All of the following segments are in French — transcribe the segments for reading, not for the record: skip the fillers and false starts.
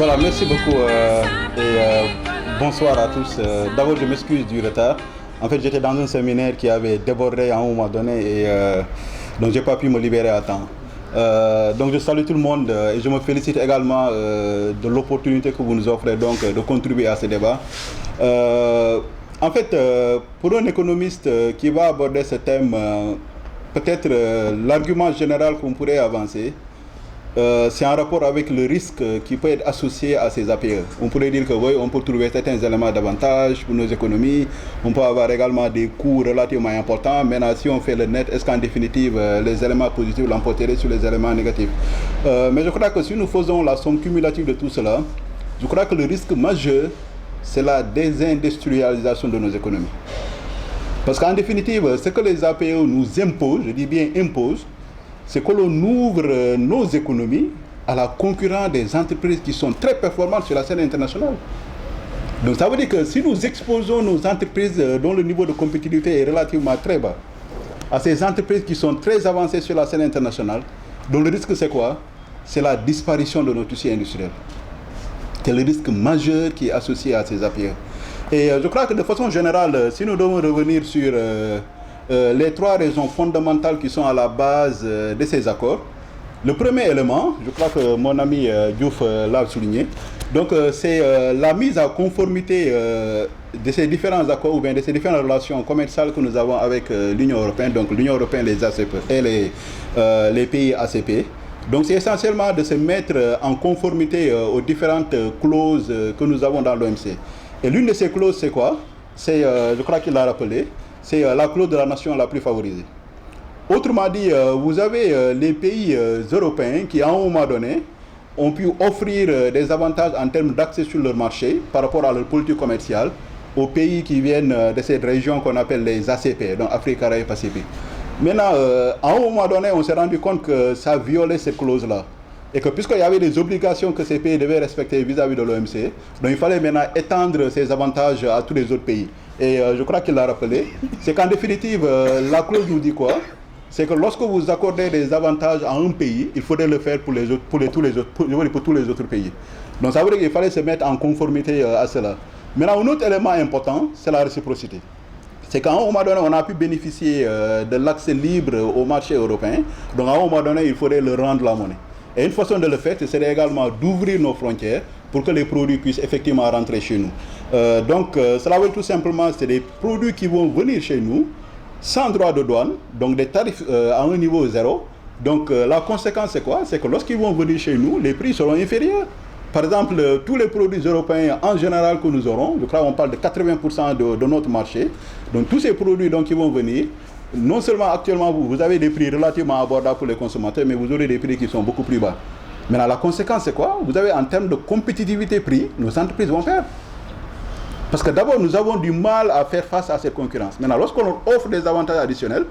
Voilà, merci beaucoup bonsoir à tous. D'abord, je m'excuse du retard. En fait, j'étais dans un séminaire qui avait débordé à un moment donné et donc j'ai pas pu me libérer à temps. Donc je salue tout le monde et je me félicite également de l'opportunité que vous nous offrez donc de contribuer à ce débat. En fait, pour un économiste qui va aborder ce thème, peut-être l'argument général qu'on pourrait avancer, c'est en rapport avec le risque qui peut être associé à ces APE. On pourrait dire que oui, on peut trouver certains éléments d'avantage pour nos économies, on peut avoir également des coûts relativement importants. Maintenant, si on fait le net, est-ce qu'en définitive, les éléments positifs l'emporteraient sur les éléments négatifs? Mais je crois que si nous faisons la somme cumulative de tout cela, je crois que le risque majeur, c'est la désindustrialisation de nos économies. Parce qu'en définitive, ce que les APE nous imposent, je dis bien imposent, c'est que l'on ouvre nos économies à la concurrence des entreprises qui sont très performantes sur la scène internationale. Donc ça veut dire que si nous exposons nos entreprises dont le niveau de compétitivité est relativement très bas à ces entreprises qui sont très avancées sur la scène internationale, donc le risque c'est quoi? C'est la disparition de nos tissus industriels. C'est le risque majeur qui est associé à ces APE. Et je crois que de façon générale, si nous devons revenir sur les trois raisons fondamentales qui sont à la base de ces accords. Le premier élément, je crois que mon ami Diouf l'a souligné, donc c'est la mise en conformité de ces différents accords ou bien de ces différentes relations commerciales que nous avons avec l'Union européenne, donc l'Union européenne, les ACP et les pays ACP. Donc c'est essentiellement de se mettre en conformité aux différentes clauses que nous avons dans l'OMC. Et l'une de ces clauses, c'est quoi? C'est, je crois qu'il l'a rappelé, c'est la clause de la nation la plus favorisée. Autrement dit, vous avez les pays européens qui, à un moment donné, ont pu offrir des avantages en termes d'accès sur leur marché par rapport à leur politique commerciale aux pays qui viennent de cette région qu'on appelle les ACP, donc Afrique, Caraïbes, Pacifique. Maintenant, à un moment donné, on s'est rendu compte que ça violait cette clause-là. Et que puisqu'il y avait des obligations que ces pays devaient respecter vis-à-vis de l'OMC, donc il fallait maintenant étendre ces avantages à tous les autres pays. Et je crois qu'il l'a rappelé, c'est qu'en définitive, la clause nous dit quoi? C'est que lorsque vous accordez des avantages à un pays, il faudrait le faire pour tous les autres pays. Donc ça veut dire qu'il fallait se mettre en conformité à cela. Maintenant, un autre élément important, c'est la réciprocité. C'est qu'à un moment donné, on a pu bénéficier de l'accès libre au marché européen. Donc à un moment donné, il faudrait le rendre la monnaie. Et une façon de le faire, c'est également d'ouvrir nos frontières pour que les produits puissent effectivement rentrer chez nous. Donc cela veut tout simplement, c'est des produits qui vont venir chez nous sans droit de douane, donc des tarifs à un niveau zéro. Donc la conséquence c'est quoi? C'est que lorsqu'ils vont venir chez nous, les prix seront inférieurs. Par exemple, tous les produits européens en général que nous aurons, je crois qu'on parle de 80% de notre marché, donc tous ces produits donc, qui vont venir, non seulement actuellement vous avez des prix relativement abordables pour les consommateurs, mais vous aurez des prix qui sont beaucoup plus bas. Maintenant, la conséquence, c'est quoi? Vous avez en termes de compétitivité prix, nos entreprises vont perdre. Parce que d'abord, nous avons du mal à faire face à cette concurrence. Maintenant, lorsqu'on leur offre des avantages additionnels,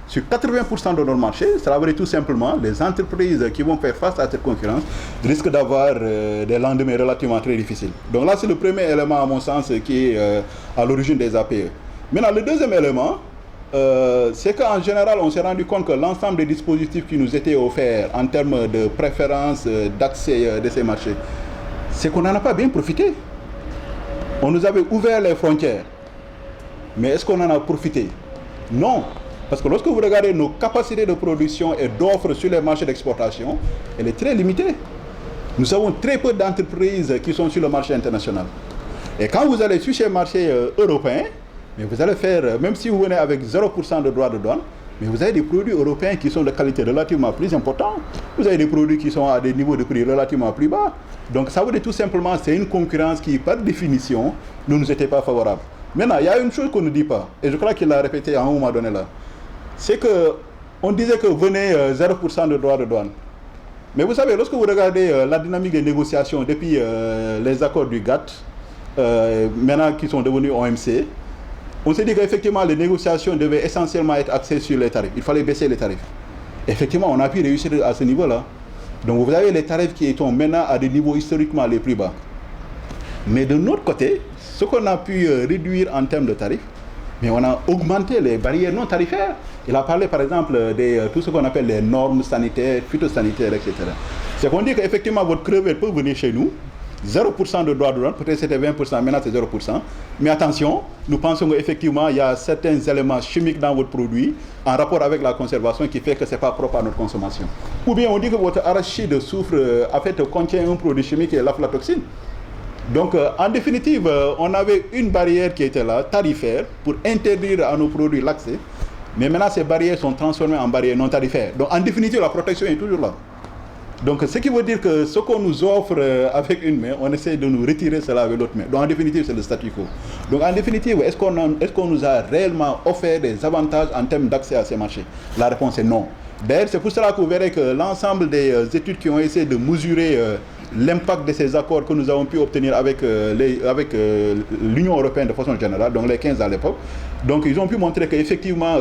sur 80% de notre marché, ça veut dire tout simplement les entreprises qui vont faire face à cette concurrence risquent d'avoir des lendemains relativement très difficiles. Donc là, c'est le premier élément, à mon sens, qui est à l'origine des APE. Maintenant, le deuxième élément, c'est qu'en général, on s'est rendu compte que l'ensemble des dispositifs qui nous étaient offerts en termes de préférence d'accès de ces marchés, c'est qu'on n'en a pas bien profité. On nous avait ouvert les frontières, mais est-ce qu'on en a profité? Non, parce que lorsque vous regardez nos capacités de production et d'offres sur les marchés d'exportation, elle est très limitée. Nous avons très peu d'entreprises qui sont sur le marché international. Et quand vous allez sur ces marchés européens, mais vous allez faire, même si vous venez avec 0% de droits de douane, mais vous avez des produits européens qui sont de qualité relativement plus importante. Vous avez des produits qui sont à des niveaux de prix relativement plus bas. Donc ça veut dire tout simplement c'est une concurrence qui, par définition, ne nous était pas favorable. Maintenant, il y a une chose qu'on ne dit pas, et je crois qu'il l'a répété à un moment donné là, c'est qu'on disait que venez 0% de droits de douane. Mais vous savez, lorsque vous regardez la dynamique des négociations depuis les accords du GATT, maintenant qui sont devenus OMC, on s'est dit qu'effectivement, les négociations devaient essentiellement être axées sur les tarifs. Il fallait baisser les tarifs. Effectivement, on a pu réussir à ce niveau-là. Donc, vous avez les tarifs qui sont maintenant à des niveaux historiquement les plus bas. Mais de notre côté, ce qu'on a pu réduire en termes de tarifs, mais on a augmenté les barrières non tarifaires. Il a parlé, par exemple, de tout ce qu'on appelle les normes sanitaires, phytosanitaires, etc. C'est qu'on dit qu'effectivement, votre crevette peut venir chez nous 0% de droits de douane, peut-être c'était 20%, maintenant c'est 0%. Mais attention, nous pensons qu'effectivement, il y a certains éléments chimiques dans votre produit en rapport avec la conservation qui fait que ce n'est pas propre à notre consommation. Ou bien on dit que votre arachide souffre, en fait, contient un produit chimique qui est l'aflatoxine. Donc, en définitive, on avait une barrière qui était là, tarifaire, pour interdire à nos produits l'accès. Mais maintenant, ces barrières sont transformées en barrières non tarifaires. Donc, en définitive, la protection est toujours là. Donc, ce qui veut dire que ce qu'on nous offre avec une main, on essaie de nous retirer cela avec l'autre main. Donc, en définitive, c'est le statu quo. Donc, en définitive, est-ce qu'on nous a réellement offert des avantages en termes d'accès à ces marchés? La réponse est non. D'ailleurs, c'est pour cela que vous verrez que l'ensemble des études qui ont essayé de mesurer l'impact de ces accords que nous avons pu obtenir avec l'Union européenne de façon générale, donc les 15 à l'époque, donc ils ont pu montrer qu'effectivement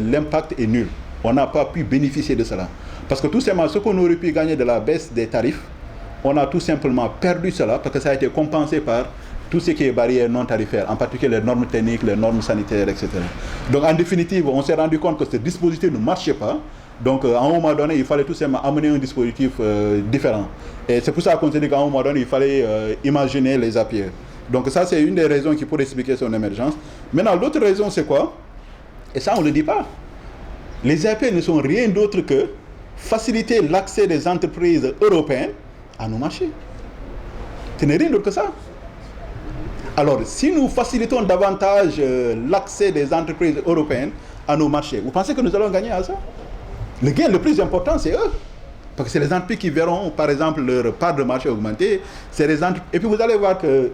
l'impact est nul. On n'a pas pu bénéficier de cela. Parce que tout simplement, ce qu'on aurait pu gagner de la baisse des tarifs, on a tout simplement perdu cela parce que ça a été compensé par tout ce qui est barrières non tarifaires, en particulier les normes techniques, les normes sanitaires, etc. Donc en définitive, on s'est rendu compte que ce dispositif ne marchait pas. Donc à un moment donné, il fallait tout simplement amener un dispositif différent. Et c'est pour ça qu'on s'est dit qu'à un moment donné, il fallait imaginer les API. Donc ça, c'est une des raisons qui pourrait expliquer son émergence. Maintenant, l'autre raison, c'est quoi? Et ça, on ne le dit pas. Les API ne sont rien d'autre que faciliter l'accès des entreprises européennes à nos marchés. Ce n'est rien d'autre que ça. Alors, si nous facilitons davantage l'accès des entreprises européennes à nos marchés, vous pensez que nous allons gagner à ça? Le gain le plus important, c'est eux. Parce que c'est les entreprises qui verront, par exemple, leur part de marché augmenter. C'est les entreprises... Et puis vous allez voir que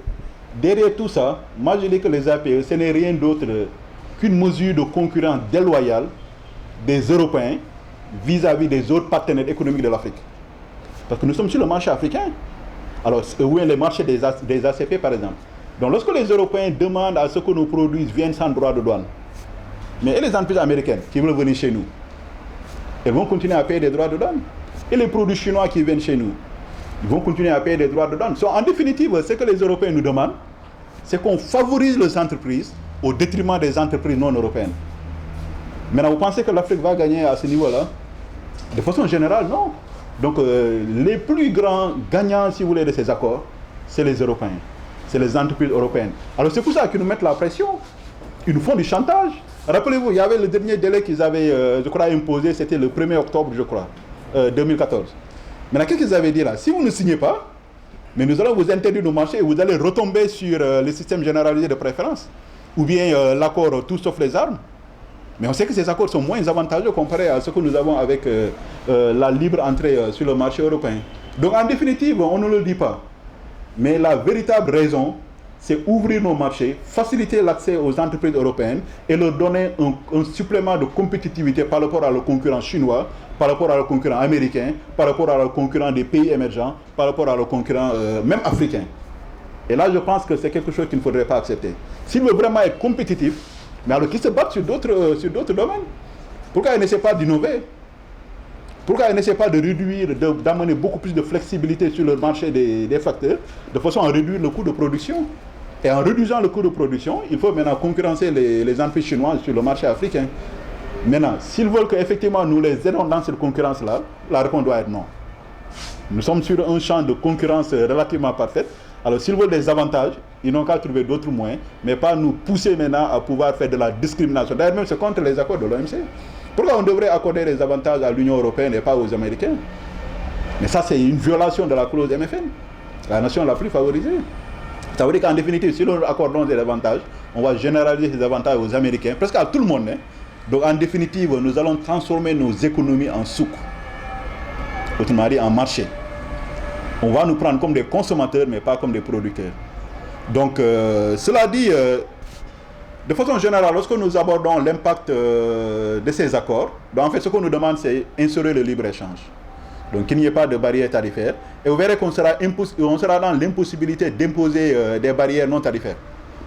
derrière tout ça, moi je dis que les APE, ce n'est rien d'autre qu'une mesure de concurrence déloyale des Européens vis-à-vis des autres partenaires économiques de l'Afrique. Parce que nous sommes sur le marché africain. Alors, où est le marché des ACP, par exemple? Donc, lorsque les Européens demandent à ce que nos produits viennent sans droit de douane, mais et les entreprises américaines qui veulent venir chez nous, elles vont continuer à payer des droits de douane. Et les produits chinois qui viennent chez nous, ils vont continuer à payer des droits de douane. Donc, en définitive, ce que les Européens nous demandent, c'est qu'on favorise les entreprises au détriment des entreprises non européennes. Maintenant, vous pensez que l'Afrique va gagner à ce niveau-là? De façon générale, non. Donc, les plus grands gagnants, si vous voulez, de ces accords, c'est les Européens. C'est les entreprises européennes. Alors, c'est pour ça qu'ils nous mettent la pression. Ils nous font du chantage. Rappelez-vous, il y avait le dernier délai qu'ils avaient, je crois, imposé, c'était le 1er octobre, je crois, 2014. Maintenant, qu'est-ce qu'ils avaient dit là? Si vous ne signez pas, mais nous allons vous interdire nos marchés et vous allez retomber sur le système généralisé de préférence, ou bien l'accord tout sauf les armes. Mais on sait que ces accords sont moins avantageux comparé à ce que nous avons avec la libre entrée sur le marché européen. Donc, en définitive, on ne le dit pas. Mais la véritable raison, c'est ouvrir nos marchés, faciliter l'accès aux entreprises européennes et leur donner un supplément de compétitivité par rapport à leurs concurrents chinois, par rapport à leurs concurrents américains, par rapport à leurs concurrents des pays émergents, par rapport à leurs concurrents même africains. Et là, je pense que c'est quelque chose qu'il ne faudrait pas accepter. S'ils veulent vraiment être compétitifs, mais alors qu'ils se battent sur d'autres domaines. Pourquoi ils n'essaient pas d'innover? Pourquoi ils n'essaient pas de réduire, d'amener beaucoup plus de flexibilité sur le marché des facteurs, de façon à réduire le coût de production? Et en réduisant le coût de production, il faut maintenant concurrencer les entreprises chinoises sur le marché africain. Maintenant, s'ils veulent qu'effectivement nous les aidons dans cette concurrence-là, la réponse doit être non. Nous sommes sur un champ de concurrence relativement parfait. Alors s'ils veulent des avantages, ils n'ont qu'à trouver d'autres moyens, mais pas nous pousser maintenant à pouvoir faire de la discrimination. D'ailleurs, même c'est contre les accords de l'OMC. Pourquoi on devrait accorder des avantages à l'Union européenne et pas aux Américains? Mais ça, c'est une violation de la clause MFN, la nation la plus favorisée. Ça veut dire qu'en définitive, si nous accordons des avantages, on va généraliser ces avantages aux Américains, presque à tout le monde. Hein. Donc en définitive, nous allons transformer nos économies en souk, autrement dit en marché. On va nous prendre comme des consommateurs, mais pas comme des producteurs. Donc, cela dit, de façon générale, lorsque nous abordons l'impact de ces accords, donc en fait, ce qu'on nous demande, c'est instaurer le libre-échange. Donc, qu'il n'y ait pas de barrières tarifaires. Et vous verrez qu'on sera dans l'impossibilité d'imposer des barrières non tarifaires.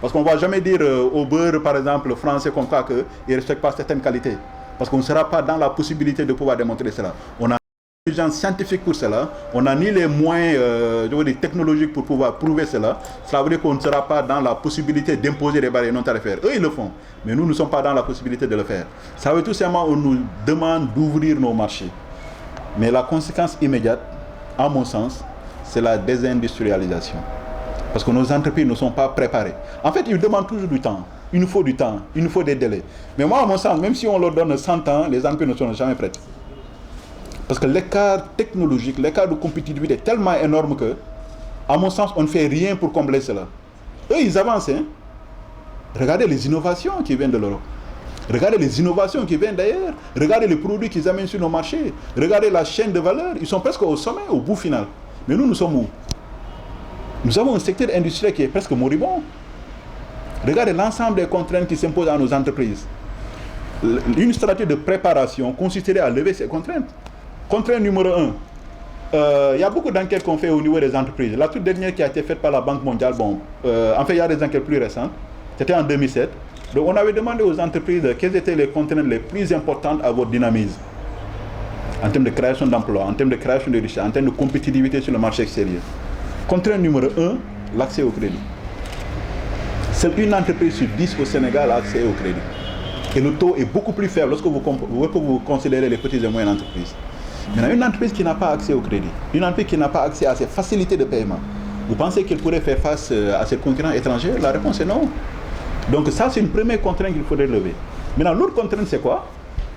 Parce qu'on ne va jamais dire au beurre, par exemple, français, comme ça, qu'il ne respecte pas certaines qualités. Parce qu'on ne sera pas dans la possibilité de pouvoir démontrer cela. On a des gens scientifiques pour cela. On n'a ni les moyens technologiques pour pouvoir prouver cela. Cela veut dire qu'on ne sera pas dans la possibilité d'imposer des barrières non tarifaires. Eux, ils le font. Mais nous ne sommes pas dans la possibilité de le faire. Ça veut tout simplement qu'on nous demande d'ouvrir nos marchés. Mais la conséquence immédiate, à mon sens, c'est la désindustrialisation. Parce que nos entreprises ne sont pas préparées. En fait, ils demandent toujours du temps. Il nous faut du temps, il nous faut des délais. Mais moi, à mon sens, même si on leur donne 100 ans, les entreprises ne sont jamais prêtes. Parce que l'écart technologique, l'écart de compétitivité est tellement énorme que, à mon sens, on ne fait rien pour combler cela. Eux, ils avancent. Hein? Regardez les innovations qui viennent de l'Europe. Regardez les innovations qui viennent d'ailleurs. Regardez les produits qu'ils amènent sur nos marchés. Regardez la chaîne de valeur. Ils sont presque au sommet, au bout final. Mais nous, nous sommes où? Nous avons un secteur industriel qui est presque moribond. Regardez l'ensemble des contraintes qui s'imposent à nos entreprises. Une stratégie de préparation consisterait à lever ces contraintes. Contrainte numéro 1. Il y a beaucoup d'enquêtes qu'on fait au niveau des entreprises. La toute dernière qui a été faite par la Banque mondiale, en fait, il y a des enquêtes plus récentes. C'était en 2007. Donc, on avait demandé aux entreprises quelles étaient les contraintes les plus importantes à votre dynamisme. En termes de création d'emplois, en termes de création de richesses, en termes de compétitivité sur le marché extérieur. Contrainte numéro 1, l'accès au crédit. Seule une entreprise sur 10 au Sénégal a accès au crédit. Et le taux est beaucoup plus faible lorsque vous considérez les petites et moyennes entreprises. Maintenant, une entreprise qui n'a pas accès au crédit, une entreprise qui n'a pas accès à ces facilités de paiement, vous pensez qu'elle pourrait faire face à ses concurrents étrangers? La réponse est non. Donc ça, c'est une première contrainte qu'il faudrait lever. Maintenant, l'autre contrainte, c'est quoi?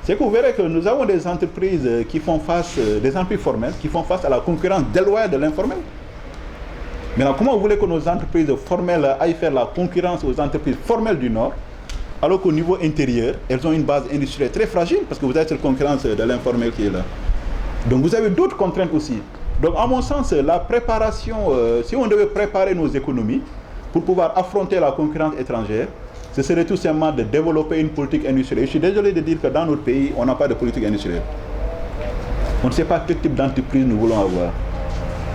C'est que vous verrez que nous avons des entreprises qui font face, des entreprises formelles, qui font face à la concurrence déloyale de l'informel. Maintenant, comment vous voulez que nos entreprises formelles aillent faire la concurrence aux entreprises formelles du Nord, alors qu'au niveau intérieur, elles ont une base industrielle très fragile, parce que vous avez cette concurrence de l'informel qui est là. Donc vous avez d'autres contraintes aussi. Donc à mon sens, la préparation, si on devait préparer nos économies pour pouvoir affronter la concurrence étrangère, ce serait tout simplement de développer une politique industrielle. Je suis désolé de dire que dans notre pays, on n'a pas de politique industrielle. On ne sait pas quel type d'entreprise nous voulons avoir.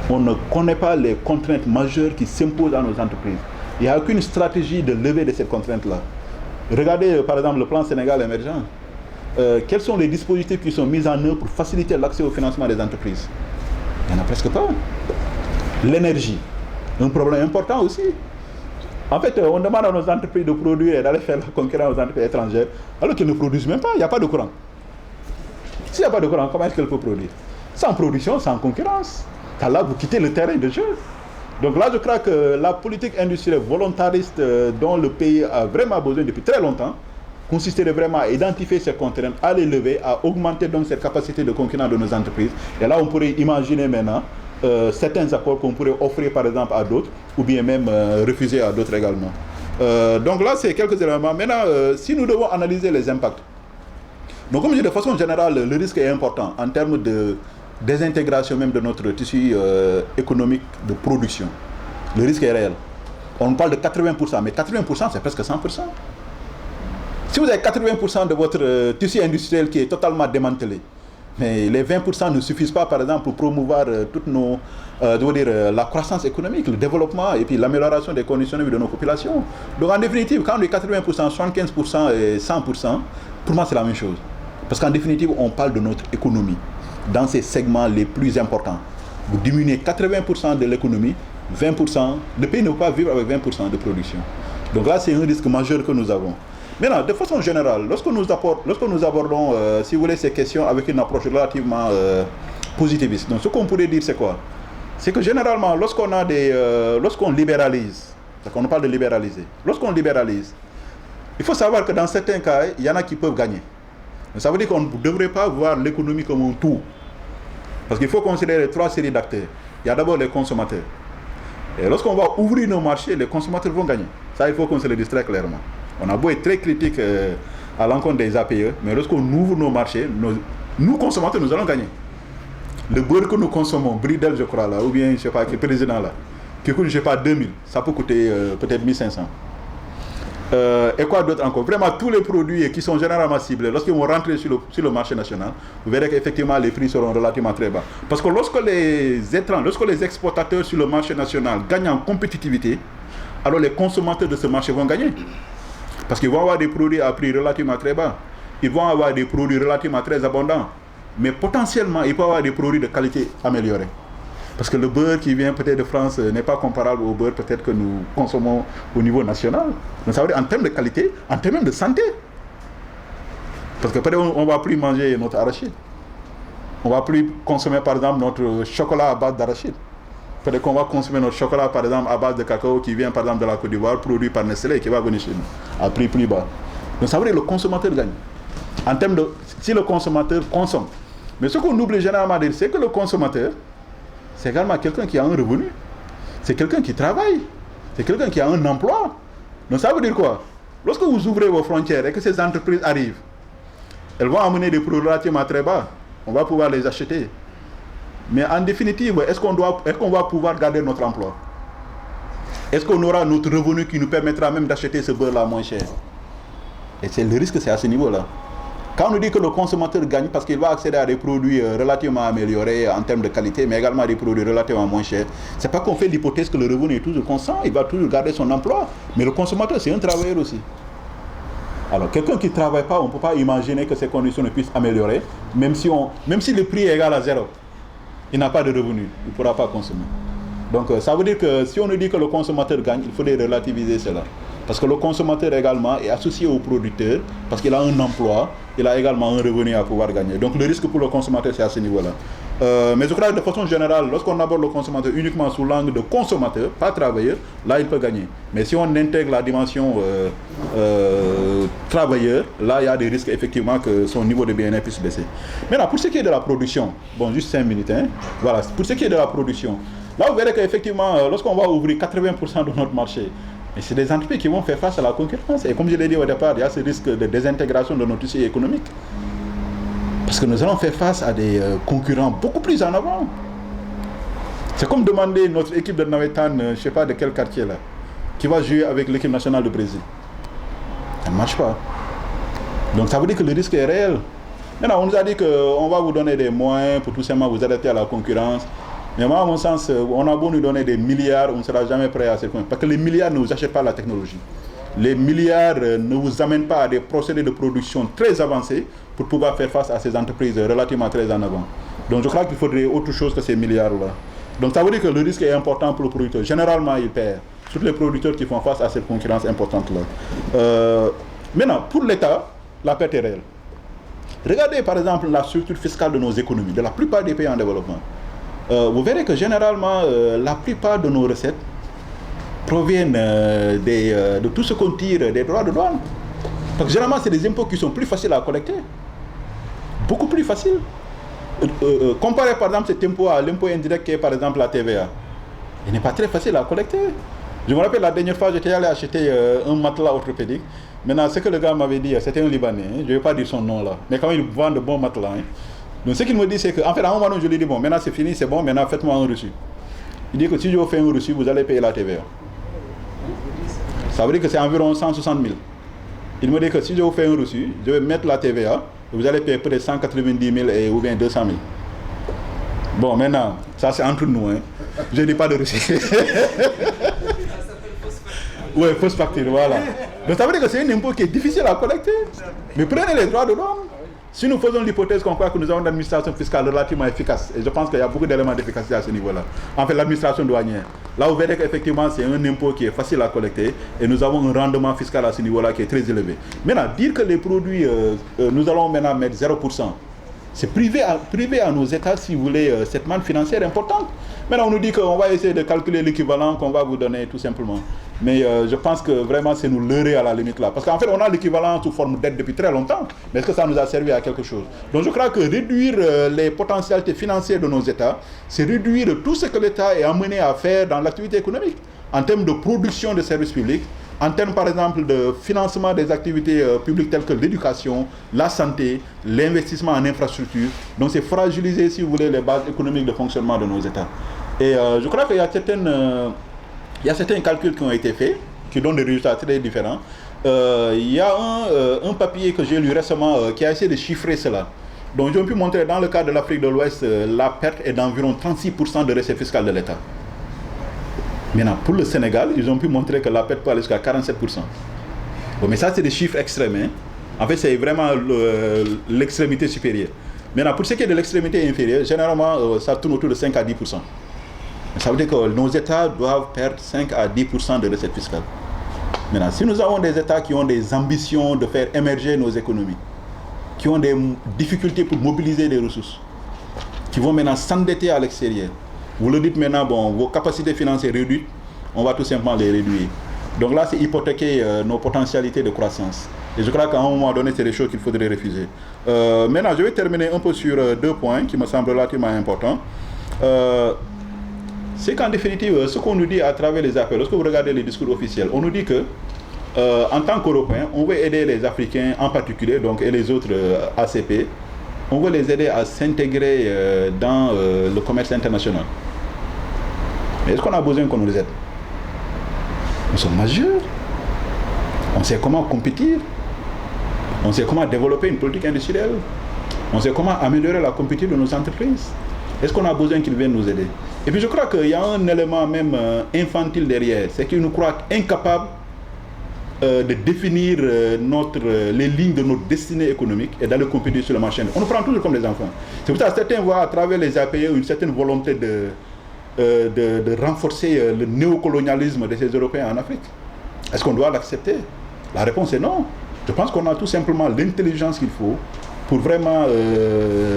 On ne connaît pas les contraintes majeures qui s'imposent à nos entreprises. Il n'y a aucune stratégie de levée de ces contraintes-là. Regardez par exemple le plan Sénégal émergent. Quels sont les dispositifs qui sont mis en œuvre pour faciliter l'accès au financement des entreprises? Il n'y en a presque pas. L'énergie, un problème important aussi. En fait, on demande à nos entreprises de produire et d'aller faire la concurrence aux entreprises étrangères, alors qu'elles ne produisent même pas, il n'y a pas de courant. S'il n'y a pas de courant, comment est-ce qu'elles peuvent produire? Sans production, sans concurrence. Car là, vous quittez le terrain de jeu. Donc là, je crois que la politique industrielle volontariste dont le pays a vraiment besoin depuis très longtemps consisterait vraiment à identifier ces contraintes, à les lever, à augmenter donc cette capacité de concurrence de nos entreprises. Et là, on pourrait imaginer maintenant certains accords qu'on pourrait offrir par exemple à d'autres, ou bien même refuser à d'autres également. Donc là, c'est quelques éléments. Maintenant, si nous devons analyser les impacts, donc comme je dis, de façon générale, le risque est important en termes de désintégration même de notre tissu économique de production. Le risque est réel. On parle de 80%, mais 80% c'est presque 100%. Si vous avez 80% de votre tissu industriel qui est totalement démantelé, mais les 20% ne suffisent pas, par exemple, pour promouvoir toutes nos, la croissance économique, le développement et puis l'amélioration des conditions de vie de nos populations. Donc en définitive, quand on dit 80%, 75% et 100%, pour moi c'est la même chose. Parce qu'en définitive, on parle de notre économie dans ces segments les plus importants. Vous diminuez 80% de l'économie, 20%, le pays ne peut pas vivre avec 20% de production. Donc là, c'est un risque majeur que nous avons. Maintenant, de façon générale, lorsque nous abordons, si vous voulez, ces questions avec une approche relativement positiviste, donc ce qu'on pourrait dire, c'est quoi? C'est que généralement, lorsqu'on libéralise, on parle de libéraliser, lorsqu'on libéralise, il faut savoir que dans certains cas, il y en a qui peuvent gagner. Ça veut dire qu'on ne devrait pas voir l'économie comme un tout. Parce qu'il faut considérer 3 séries d'acteurs. Il y a d'abord les consommateurs. Et lorsqu'on va ouvrir nos marchés, les consommateurs vont gagner. Ça, il faut qu'on se le dise très clairement. On a beau être très critique à l'encontre des APE, mais lorsqu'on ouvre nos marchés, nous consommateurs, nous allons gagner. Le beurre que nous consommons, Bridel, je crois, là, ou bien, je ne sais pas, qui est président là, qui coûte, je ne sais pas, 2000, ça peut coûter peut-être 1500. Et quoi d'autre encore? Vraiment, tous les produits qui sont généralement ciblés, lorsqu'ils vont rentrer sur le marché national, vous verrez qu'effectivement, les prix seront relativement très bas. Parce que lorsque les exportateurs sur le marché national gagnent en compétitivité, alors les consommateurs de ce marché vont gagner. Parce qu'ils vont avoir des produits à prix relativement très bas. Ils vont avoir des produits relativement très abondants. Mais potentiellement, ils peuvent avoir des produits de qualité améliorée. Parce que le beurre qui vient peut-être de France n'est pas comparable au beurre peut-être que nous consommons au niveau national. Donc ça veut dire en termes de qualité, en termes de santé. Parce que peut-être on ne va plus manger notre arachide. On ne va plus consommer par exemple notre chocolat à base d'arachide. Peut-être qu'on va consommer notre chocolat, par exemple, à base de cacao qui vient, par exemple, de la Côte d'Ivoire, produit par Nestlé, qui va venir chez nous, à prix plus bas. Donc ça veut dire que le consommateur gagne. En termes de... Si le consommateur consomme. Mais ce qu'on oublie généralement de dire, c'est que le consommateur, c'est également quelqu'un qui a un revenu. C'est quelqu'un qui travaille. C'est quelqu'un qui a un emploi. Donc ça veut dire quoi? Lorsque vous ouvrez vos frontières et que ces entreprises arrivent, elles vont amener des produits relativement très bas. On va pouvoir les acheter. Mais en définitive, est-ce qu'on va pouvoir garder notre emploi? Est-ce qu'on aura notre revenu qui nous permettra même d'acheter ce beurre-là moins cher? Et c'est le risque, c'est à ce niveau-là. Quand on nous dit que le consommateur gagne parce qu'il va accéder à des produits relativement améliorés en termes de qualité, mais également à des produits relativement moins chers, c'est pas qu'on fait l'hypothèse que le revenu est toujours constant, il va toujours garder son emploi. Mais le consommateur, c'est un travailleur aussi. Alors, quelqu'un qui ne travaille pas, on ne peut pas imaginer que ses conditions ne puissent améliorer, même si le prix est égal à zéro. Il n'a pas de revenu, il ne pourra pas consommer. Donc, ça veut dire que si on nous dit que le consommateur gagne, il faudrait relativiser cela. Parce que le consommateur également est associé au producteur, parce qu'il a un emploi, il a également un revenu à pouvoir gagner. Donc le risque pour le consommateur, c'est à ce niveau-là. Mais je crois que de façon générale, lorsqu'on aborde le consommateur uniquement sous l'angle de consommateur, pas travailleur, là il peut gagner. Mais si on intègre la dimension travailleur, là il y a des risques effectivement que son niveau de bien-être puisse baisser. Maintenant, pour ce qui est de la production, bon, juste 5 minutes, hein, voilà, pour ce qui est de la production, là vous verrez qu'effectivement, lorsqu'on va ouvrir 80% de notre marché, mais c'est des entreprises qui vont faire face à la concurrence. Et comme je l'ai dit au départ, il y a ce risque de désintégration de notre tissu économique. Parce que nous allons faire face à des concurrents beaucoup plus en avant. C'est comme demander notre équipe de Nawetan, je ne sais pas de quel quartier là, qui va jouer avec l'équipe nationale du Brésil. Ça ne marche pas. Donc ça veut dire que le risque est réel. Maintenant, on nous a dit qu'on va vous donner des moyens pour tout simplement vous adapter à la concurrence. Mais moi, à mon sens, on a beau nous donner des milliards, on ne sera jamais prêt à ce point. Parce que les milliards ne vous achètent pas la technologie. Les milliards ne vous amènent pas à des procédés de production très avancés pour pouvoir faire face à ces entreprises relativement très en avant. Donc je crois qu'il faudrait autre chose que ces milliards-là. Donc ça veut dire que le risque est important pour le producteur. Généralement, il perd. Surtout les producteurs qui font face à cette concurrence importante-là. Maintenant, pour l'État, la perte est réelle. Regardez par exemple la structure fiscale de nos économies, de la plupart des pays en développement. Vous verrez que généralement, la plupart de nos recettes proviennent de tout ce qu'on tire des droits de douane. Donc généralement, c'est des impôts qui sont plus faciles à collecter. Beaucoup plus faciles. Comparé par exemple cet impôt à l'impôt indirect qui est par exemple la TVA. Il n'est pas très facile à collecter. Je me rappelle la dernière fois, j'étais allé acheter un matelas orthopédique. Maintenant, ce que le gars m'avait dit, c'était un Libanais. Hein, je ne vais pas dire son nom là. Mais quand il vend de bons matelas. Hein. Donc ce qu'il me dit, c'est qu'en fait, à un moment donné, je lui dis, bon, maintenant c'est fini, c'est bon, maintenant faites-moi un reçu. Il dit que si je vous fais un reçu, vous allez payer la TVA. Ça veut dire que c'est environ 160 000. Il me dit que si je vous fais un reçu, je vais mettre la TVA, et vous allez payer peut-être 190 000 ou bien 200 000. Bon, maintenant, ça c'est entre nous. Hein. Je ne dis pas de reçu. Oui, fausse facture, voilà. Donc ça veut dire que c'est un impôt qui est difficile à collecter. Mais prenez les droits de douane. Si nous faisons l'hypothèse qu'on croit que nous avons une administration fiscale relativement efficace, et je pense qu'il y a beaucoup d'éléments d'efficacité à ce niveau-là, en fait l'administration douanière, là vous verrez qu'effectivement c'est un impôt qui est facile à collecter et nous avons un rendement fiscal à ce niveau-là qui est très élevé. Maintenant, dire que les produits, nous allons maintenant mettre 0%, c'est privé à nos États, si vous voulez, cette manne financière importante. Maintenant on nous dit qu'on va essayer de calculer l'équivalent qu'on va vous donner tout simplement. Mais je pense que vraiment c'est nous leurrer à la limite là. Parce qu'en fait on a l'équivalent sous forme d'aide depuis très longtemps. Mais est-ce que ça nous a servi à quelque chose? Donc je crois que réduire les potentialités financières de nos États, c'est réduire tout ce que l'État est amené à faire dans l'activité économique. En termes de production de services publics, en termes par exemple de financement des activités publiques telles que l'éducation, la santé, l'investissement en infrastructure. Donc c'est fragiliser, si vous voulez, les bases économiques de fonctionnement de nos États. Et je crois qu'il y a certains calculs qui ont été faits, qui donnent des résultats très différents. Il y a un papier que j'ai lu récemment qui a essayé de chiffrer cela. Donc j'ai pu montrer dans le cas de l'Afrique de l'Ouest, la perte est d'environ 36% de recettes fiscales de l'État. Maintenant, pour le Sénégal, ils ont pu montrer que la perte peut aller jusqu'à 47%. Bon, mais ça, c'est des chiffres extrêmes. Hein. En fait, c'est vraiment l'extrémité supérieure. Maintenant, pour ce qui est de l'extrémité inférieure, généralement, ça tourne autour de 5 à 10%. Ça veut dire que nos États doivent perdre 5 à 10% de recettes fiscales. Maintenant, si nous avons des États qui ont des ambitions de faire émerger nos économies, qui ont des difficultés pour mobiliser des ressources, qui vont maintenant s'endetter à l'extérieur, Vous le dites maintenant, bon, vos capacités financières réduites, on va tout simplement les réduire. Donc là, c'est hypothéquer nos potentialités de croissance. Et je crois qu'à un moment donné, c'est des choses qu'il faudrait refuser. Maintenant, je vais terminer un peu sur deux points qui me semblent relativement importants. C'est qu'en définitive, ce qu'on nous dit à travers les appels, lorsque vous regardez les discours officiels, on nous dit que, en tant qu'Européens, on veut aider les Africains en particulier, donc, et les autres ACP, on veut les aider à s'intégrer dans le commerce international. Mais est-ce qu'on a besoin qu'on nous aide? Nous sommes majeurs. On sait comment compétir. On sait comment développer une politique industrielle. On sait comment améliorer la compétitivité de nos entreprises. Est-ce qu'on a besoin qu'ils viennent nous aider? Et puis je crois qu'il y a un élément même infantile derrière. C'est qu'ils nous croient incapables de définir les lignes de notre destinée économique et d'aller compétir sur le marché. On nous prend toujours comme des enfants. C'est pour ça que certains voient à travers les APE une certaine volonté de renforcer le néocolonialisme de ces Européens en Afrique. Est-ce qu'on doit l'accepter? La réponse est non. Je pense qu'on a tout simplement l'intelligence qu'il faut pour vraiment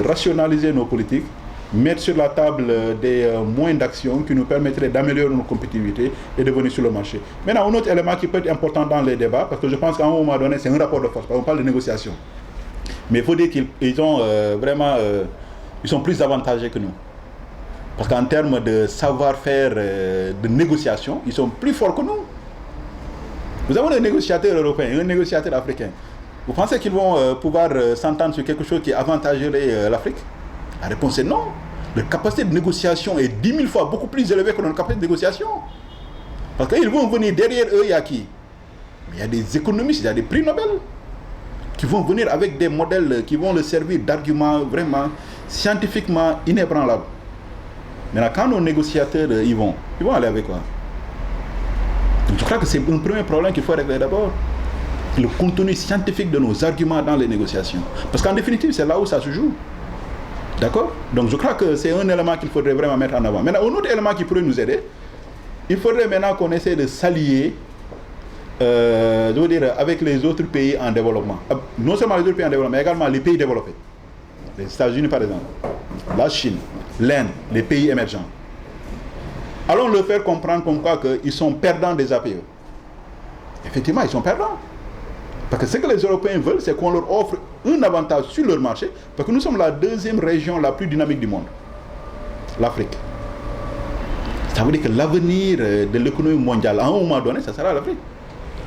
rationaliser nos politiques, mettre sur la table des moyens d'action qui nous permettraient d'améliorer nos compétitivités et de venir sur le marché. Maintenant, un autre élément qui peut être important dans les débats, parce que je pense qu'à un moment donné, c'est un rapport de force, on parle de négociation. Mais il faut dire qu'ils ont ils sont plus avantagés que nous. Parce qu'en termes de savoir-faire de négociation, ils sont plus forts que nous. Nous avons des négociateurs européens et un négociateur africain. Vous pensez qu'ils vont pouvoir s'entendre sur quelque chose qui avantagerait l'Afrique? La réponse est non. Leur capacité de négociation est 10 000 fois beaucoup plus élevée que notre capacité de négociation. Parce qu'ils vont venir derrière eux, il y a qui? Il y a des économistes, il y a des prix Nobel qui vont venir avec des modèles qui vont leur servir d'arguments vraiment scientifiquement inébranlables. Maintenant, quand nos négociateurs ils vont aller avec quoi? Donc, je crois que c'est un premier problème qu'il faut régler d'abord. Le contenu scientifique de nos arguments dans les négociations. Parce qu'en définitive, c'est là où ça se joue. D'accord? Donc je crois que c'est un élément qu'il faudrait vraiment mettre en avant. Maintenant, un autre élément qui pourrait nous aider, il faudrait maintenant qu'on essaie de s'allier je veux dire, avec les autres pays en développement. Non seulement les autres pays en développement, mais également les pays développés. Les États-Unis par exemple, la Chine, l'Inde, les pays émergents. Allons leur faire comprendre comme quoi qu'ils sont perdants des APE. Effectivement, ils sont perdants. Parce que ce que les Européens veulent, c'est qu'on leur offre un avantage sur leur marché, parce que nous sommes la deuxième région la plus dynamique du monde, l'Afrique. Ça veut dire que l'avenir de l'économie mondiale, à un moment donné, ça sera l'Afrique.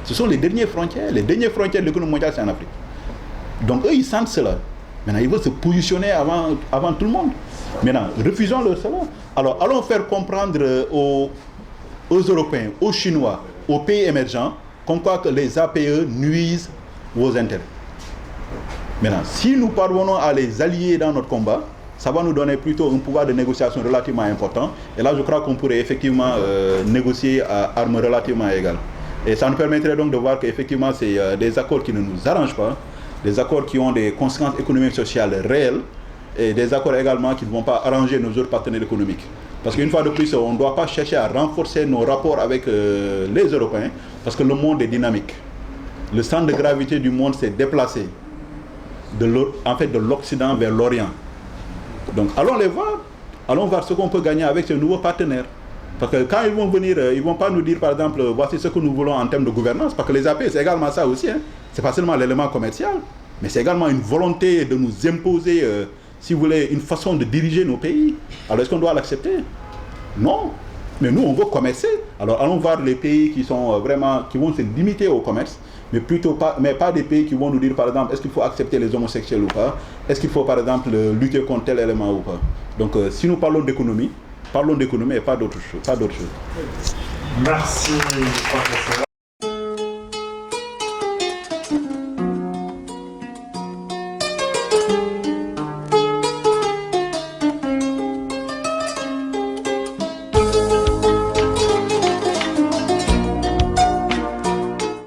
Ce sont les dernières frontières de l'économie mondiale, c'est en Afrique. Donc eux, ils sentent cela. Maintenant, ils veulent se positionner avant tout le monde. Maintenant, refusons-leur cela. Alors, allons faire comprendre aux Européens, aux Chinois, aux pays émergents, comme quoi que les APE nuisent aux intérêts. Maintenant, si nous parvenons à les allier dans notre combat, ça va nous donner plutôt un pouvoir de négociation relativement important. Et là, je crois qu'on pourrait effectivement négocier à armes relativement égales. Et ça nous permettrait donc de voir qu'effectivement, c'est des accords qui ne nous arrangent pas, des accords qui ont des conséquences économiques et sociales réelles, et des accords également qui ne vont pas arranger nos autres partenaires économiques. Parce qu'une fois de plus, on ne doit pas chercher à renforcer nos rapports avec les Européens, parce que le monde est dynamique. Le centre de gravité du monde s'est déplacé de l'Occident vers l'Orient. Donc allons les voir, allons voir ce qu'on peut gagner avec ces nouveaux partenaires. Parce que quand ils vont venir, ils ne vont pas nous dire par exemple, voici ce que nous voulons en termes de gouvernance, parce que les APE, c'est également ça aussi. Hein. Ce n'est pas seulement l'élément commercial, mais c'est également une volonté de nous imposer, si vous voulez, une façon de diriger nos pays. Alors est-ce qu'on doit l'accepter? Non. Mais nous, on veut commercer. Alors allons voir les pays qui sont qui vont se limiter au commerce, mais pas des pays qui vont nous dire par exemple, est-ce qu'il faut accepter les homosexuels ou pas? Est-ce qu'il faut par exemple lutter contre tel élément ou pas? Donc si nous parlons d'économie et pas d'autre chose. Merci, professeur.